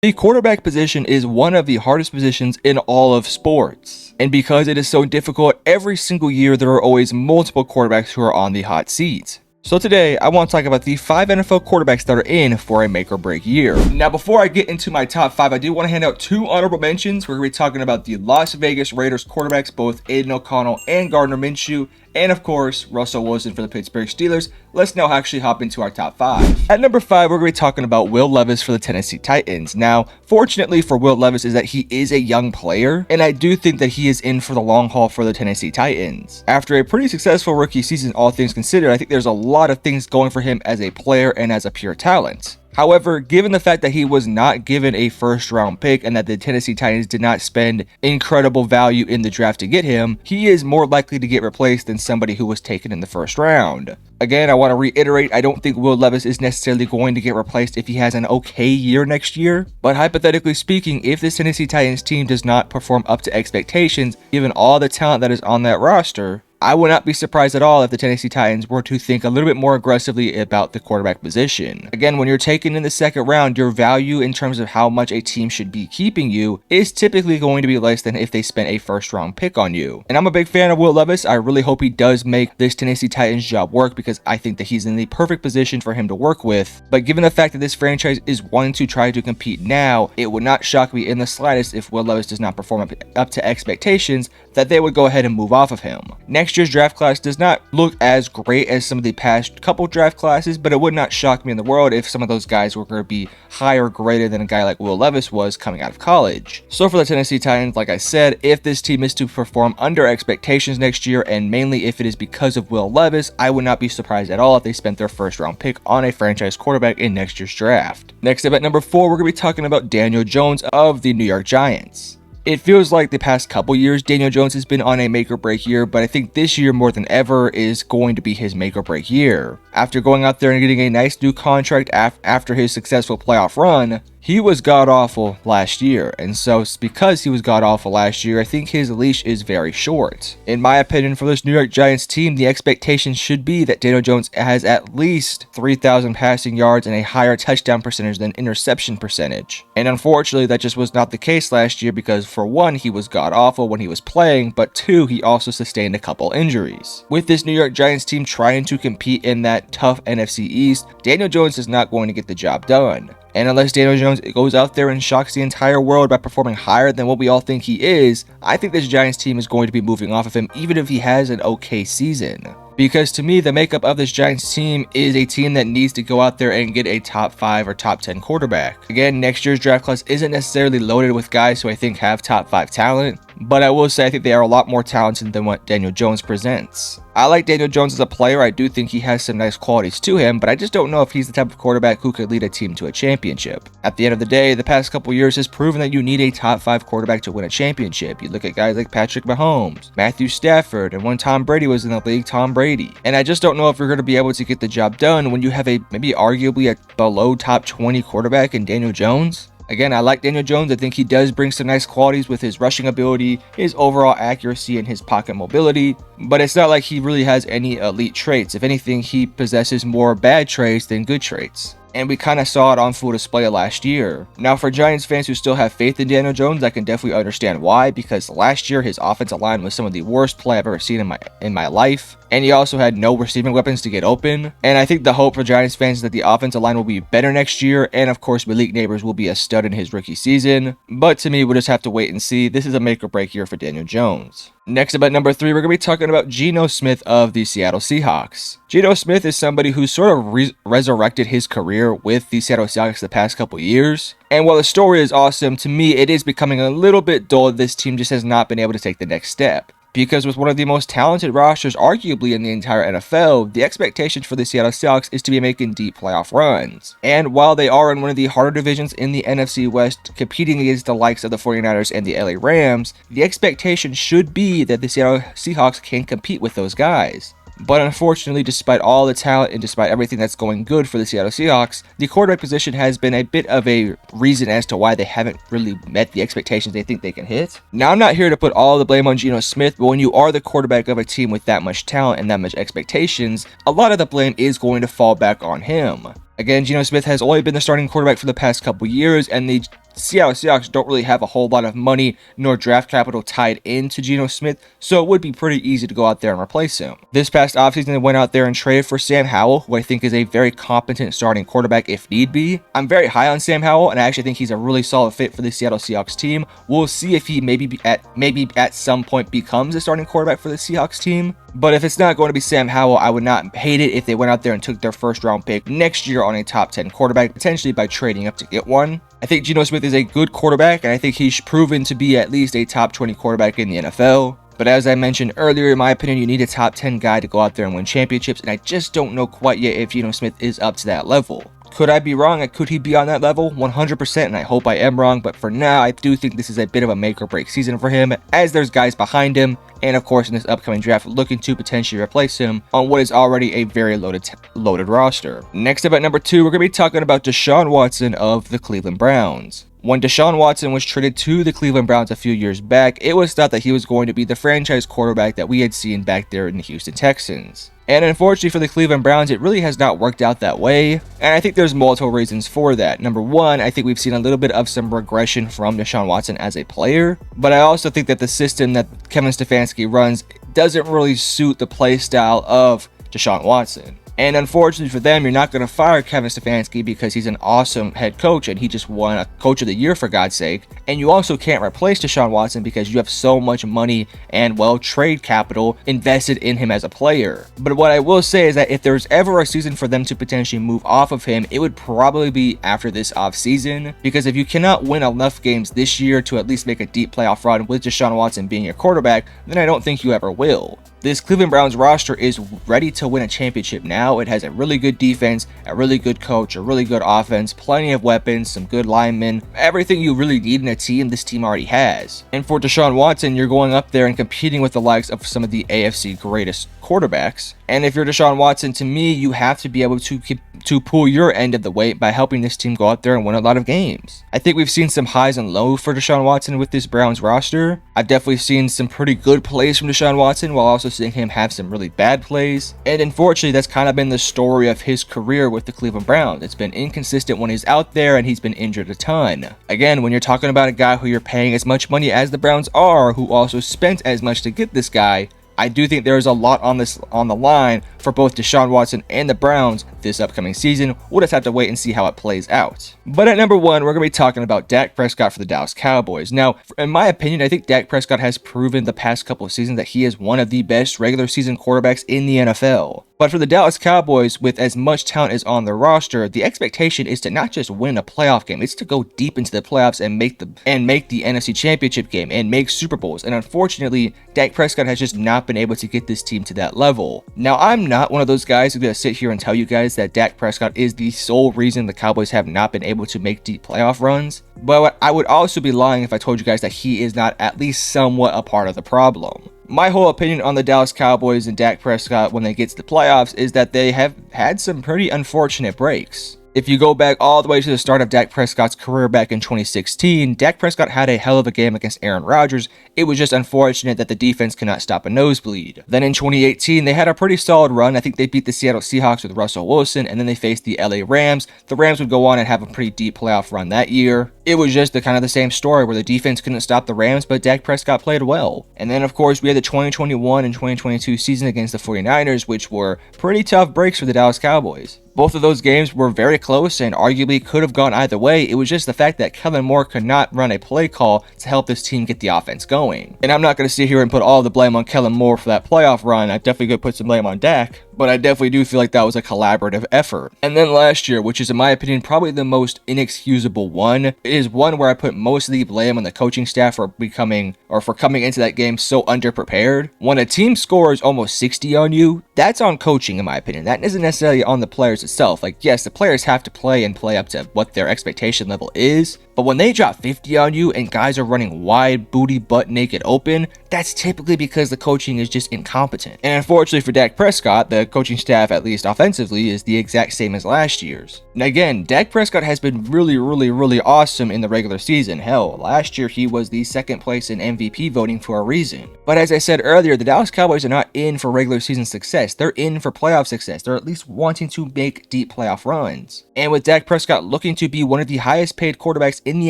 The quarterback position is one of the hardest positions in all of sports. And because it is so difficult, every single year there are always multiple quarterbacks who are on the hot seat. So today, I want to talk about the 5 NFL quarterbacks that are in for a make or break year. Now, before I get into my top 5, I do want to hand out 2 honorable mentions. We're going to be talking about the Las Vegas Raiders quarterbacks, both Aiden O'Connell and Gardner Minshew, and of course, Russell Wilson for the Pittsburgh Steelers. Let's now actually hop into our top 5. At number 5, we're going to be talking about Will Levis for the Tennessee Titans. Now, fortunately for Will Levis is that he is a young player, and I do think that he is in for the long haul for the Tennessee Titans. After a pretty successful rookie season, all things considered, I think there's a lot of things going for him as a player and as a pure talent. However, given the fact that he was not given a first-round pick and that the Tennessee Titans did not spend incredible value in the draft to get him, he is more likely to get replaced than somebody who was taken in the first round. Again, I want to reiterate, I don't think Will Levis is necessarily going to get replaced if he has an okay year next year, but hypothetically speaking, if this Tennessee Titans team does not perform up to expectations, given all the talent that is on that roster, I would not be surprised at all if the Tennessee Titans were to think a little bit more aggressively about the quarterback position. Again, when you're taken in the second round, your value in terms of how much a team should be keeping you is typically going to be less than if they spent a first round pick on you. And I'm a big fan of Will Levis. I really hope he does make this Tennessee Titans job work because I think that he's in the perfect position for him to work with. But given the fact that this franchise is wanting to try to compete now, it would not shock me in the slightest if Will Levis does not perform up to expectations that they would go ahead and move off of him. Next year's draft class does not look as great as some of the past couple draft classes, but it would not shock me in the world if some of those guys were going to be higher graded than a guy like Will Levis was coming out of college. So for the Tennessee Titans, like I said, if this team is to perform under expectations next year, and mainly if it is because of Will Levis, I would not be surprised at all if they spent their first round pick on a franchise quarterback in next year's draft. Next up at number 4, we're going to be talking about Daniel Jones of the New York Giants. It feels like the past couple years, Daniel Jones has been on a make or break year, but I think this year more than ever is going to be his make or break year. After going out there and getting a nice new contract after his successful playoff run, he was god-awful last year, and so because he was god-awful last year, I think his leash is very short. In my opinion, for this New York Giants team, the expectation should be that Daniel Jones has at least 3,000 passing yards and a higher touchdown percentage than interception percentage. And unfortunately, that just was not the case last year because for one, he was god-awful when he was playing, but two, he also sustained a couple injuries. With this New York Giants team trying to compete in that tough NFC East, Daniel Jones is not going to get the job done. And unless Daniel Jones goes out there and shocks the entire world by performing higher than what we all think he is, I think this Giants team is going to be moving off of him even if he has an okay season. Because to me, the makeup of this Giants team is a team that needs to go out there and get a top 5 or top 10 quarterback. Again, next year's draft class isn't necessarily loaded with guys who I think have top 5 talent, but I will say I think they are a lot more talented than what Daniel Jones presents. I like Daniel Jones as a player. I do think he has some nice qualities to him, but I just don't know if he's the type of quarterback who could lead a team to a championship. At the end of the day, the past couple years has proven that you need a top 5 quarterback to win a championship. You look at guys like Patrick Mahomes, Matthew Stafford, and when Tom Brady was in the league, Tom Brady. And I just don't know if you're going to be able to get the job done when you have a maybe arguably a below top 20 quarterback in Daniel Jones. Again, I like Daniel Jones. I think he does bring some nice qualities with his rushing ability, his overall accuracy, and his pocket mobility, but it's not like he really has any elite traits. If anything, he possesses more bad traits than good traits. And we kind of saw it on full display last year. Now, for Giants fans who still have faith in Daniel Jones, I can definitely understand why, because last year his offensive line was some of the worst play I've ever seen in my life. And he also had no receiving weapons to get open. And I think the hope for Giants fans is that the offensive line will be better next year, and of course Malik Neighbors will be a stud in his rookie season. But to me, we'll just have to wait and see. This is a make or break year for Daniel Jones. Next up at number 3, we're going to be talking about Geno Smith of the Seattle Seahawks. Geno Smith is somebody who sort of resurrected his career with the Seattle Seahawks the past couple years. And while the story is awesome, to me it is becoming a little bit dull that this team just has not been able to take the next step. Because with one of the most talented rosters arguably in the entire NFL, the expectation for the Seattle Seahawks is to be making deep playoff runs. And while they are in one of the harder divisions in the NFC West, competing against the likes of the 49ers and the LA Rams, the expectation should be that the Seattle Seahawks can compete with those guys. But unfortunately, despite all the talent and despite everything that's going good for the Seattle Seahawks, the quarterback position has been a bit of a reason as to why they haven't really met the expectations they think they can hit. Now, I'm not here to put all the blame on Geno Smith, but when you are the quarterback of a team with that much talent and that much expectations, a lot of the blame is going to fall back on him. Again, Geno Smith has only been the starting quarterback for the past couple years, and the Seattle Seahawks don't really have a whole lot of money nor draft capital tied into Geno Smith, so it would be pretty easy to go out there and replace him. This past offseason, they went out there and traded for Sam Howell, who I think is a very competent starting quarterback if need be. I'm very high on Sam Howell, and I actually think he's a really solid fit for the Seattle Seahawks team. We'll see if he maybe at some point becomes a starting quarterback for the Seahawks team. But if it's not going to be Sam Howell, I would not hate it if they went out there and took their first round pick next year on a top 10 quarterback, potentially by trading up to get one. I think Geno Smith is a good quarterback, and I think he's proven to be at least a top 20 quarterback in the NFL. But as I mentioned earlier, in my opinion, you need a top 10 guy to go out there and win championships, and I just don't know quite yet if Geno Smith is up to that level. Could I be wrong? Could he be on that level? 100%, and I hope I am wrong, but for now, I do think this is a bit of a make or break season for him, as there's guys behind him, and of course in this upcoming draft looking to potentially replace him on what is already a very loaded roster. Next up at number 2, we're going to be talking about Deshaun Watson of the Cleveland Browns. When Deshaun Watson was traded to the Cleveland Browns a few years back, it was thought that he was going to be the franchise quarterback that we had seen back there in the Houston Texans. And unfortunately for the Cleveland Browns, it really has not worked out that way. And I think there's multiple reasons for that. Number one, I think we've seen a little bit of some regression from Deshaun Watson as a player. But I also think that the system that Kevin Stefanski runs doesn't really suit the play style of Deshaun Watson. And unfortunately for them, you're not going to fire Kevin Stefanski because he's an awesome head coach and he just won a Coach of the Year for God's sake. And you also can't replace Deshaun Watson because you have so much money and, well, trade capital invested in him as a player. But what I will say is that if there's ever a season for them to potentially move off of him, it would probably be after this offseason. Because if you cannot win enough games this year to at least make a deep playoff run with Deshaun Watson being your quarterback, then I don't think you ever will. This Cleveland Browns roster is ready to win a championship now. It has a really good defense, a really good coach, a really good offense, plenty of weapons, some good linemen, everything you really need in a team this team already has. And for Deshaun Watson, you're going up there and competing with the likes of some of the AFC greatest quarterbacks. And if you're Deshaun Watson, to me, you have to be able to pull your end of the weight by helping this team go out there and win a lot of games. I think we've seen some highs and lows for Deshaun Watson with this Browns roster. I've definitely seen some pretty good plays from Deshaun Watson while also seeing him have some really bad plays. And unfortunately, that's kind of been the story of his career with the Cleveland Browns. It's been inconsistent when he's out there and he's been injured a ton. Again, when you're talking about a guy who you're paying as much money as the Browns are, who also spent as much to get this guy, I do think there is a lot on the line for both Deshaun Watson and the Browns this upcoming season. We'll just have to wait and see how it plays out. But at number 1, we're going to be talking about Dak Prescott for the Dallas Cowboys. Now, in my opinion, I think Dak Prescott has proven the past couple of seasons that he is one of the best regular season quarterbacks in the NFL. But for the Dallas Cowboys, with as much talent as on their roster, the expectation is to not just win a playoff game, it's to go deep into the playoffs and make the NFC Championship game and make Super Bowls. And unfortunately, Dak Prescott has just not been able to get this team to that level. Now, I'm not one of those guys who's going to sit here and tell you guys that Dak Prescott is the sole reason the Cowboys have not been able to make deep playoff runs. But I would also be lying if I told you guys that he is not at least somewhat a part of the problem. My whole opinion on the Dallas Cowboys and Dak Prescott when they get to the playoffs is that they have had some pretty unfortunate breaks. If you go back all the way to the start of Dak Prescott's career back in 2016, Dak Prescott had a hell of a game against Aaron Rodgers. It was just unfortunate that the defense could not stop a nosebleed. Then in 2018, they had a pretty solid run. I think they beat the Seattle Seahawks with Russell Wilson, and then they faced the LA Rams. The Rams would go on and have a pretty deep playoff run that year. It was just the same story where the defense couldn't stop the Rams, but Dak Prescott played well. And then, of course, we had the 2021 and 2022 season against the 49ers, which were pretty tough breaks for the Dallas Cowboys. Both of those games were very close and arguably could have gone either way. It was just the fact that Kellen Moore could not run a play call to help this team get the offense going. And I'm not going to sit here and put all the blame on Kellen Moore for that playoff run. I definitely could put some blame on Dak, but I definitely do feel like that was a collaborative effort. And then last year, which is in my opinion probably the most inexcusable one, is one where I put most of the blame on the coaching staff for coming into that game so underprepared. When a team scores almost 60 on you, that's on coaching in my opinion. That isn't necessarily on the players itself. Like, yes, the players have to play up to what their expectation level is, but when they drop 50 on you and guys are running wide, booty, butt naked open, that's typically because the coaching is just incompetent. And unfortunately for Dak Prescott, the coaching staff, at least offensively, is the exact same as last year's. And again, Dak Prescott has been really awesome in the regular season. Hell, last year he was the second place in MVP voting for a reason. But as I said earlier, the Dallas Cowboys are not in for regular season success. They're in for playoff success. They're at least wanting to make deep playoff runs. And with Dak Prescott looking to be one of the highest paid quarterbacks in the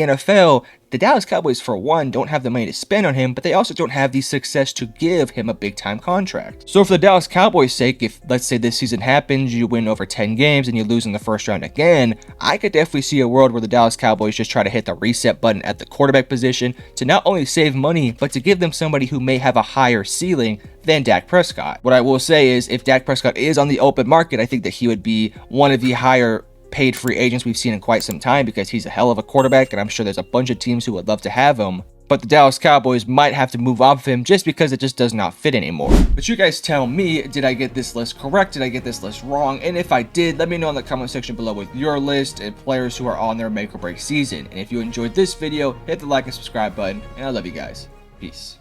NFL, the Dallas Cowboys, for one, don't have the money to spend on him, but they also don't have the success to give him a big-time contract. So for the Dallas Cowboys' sake, if, let's say, this season happens, you win over 10 games and you lose in the first round again, I could definitely see a world where the Dallas Cowboys just try to hit the reset button at the quarterback position to not only save money, but to give them somebody who may have a higher ceiling than Dak Prescott. What I will say is, if Dak Prescott is on the open market, I think that he would be one of the higher paid free agents we've seen in quite some time, because he's a hell of a quarterback, and I'm sure there's a bunch of teams who would love to have him. But the Dallas Cowboys might have to move off of him just because it just does not fit anymore. But you guys tell me, did I get this list correct? Did I get this list wrong? And if I did, let me know in the comment section below with your list and players who are on their make or break season. And if you enjoyed this video, hit the like and subscribe button, and I love you guys. Peace.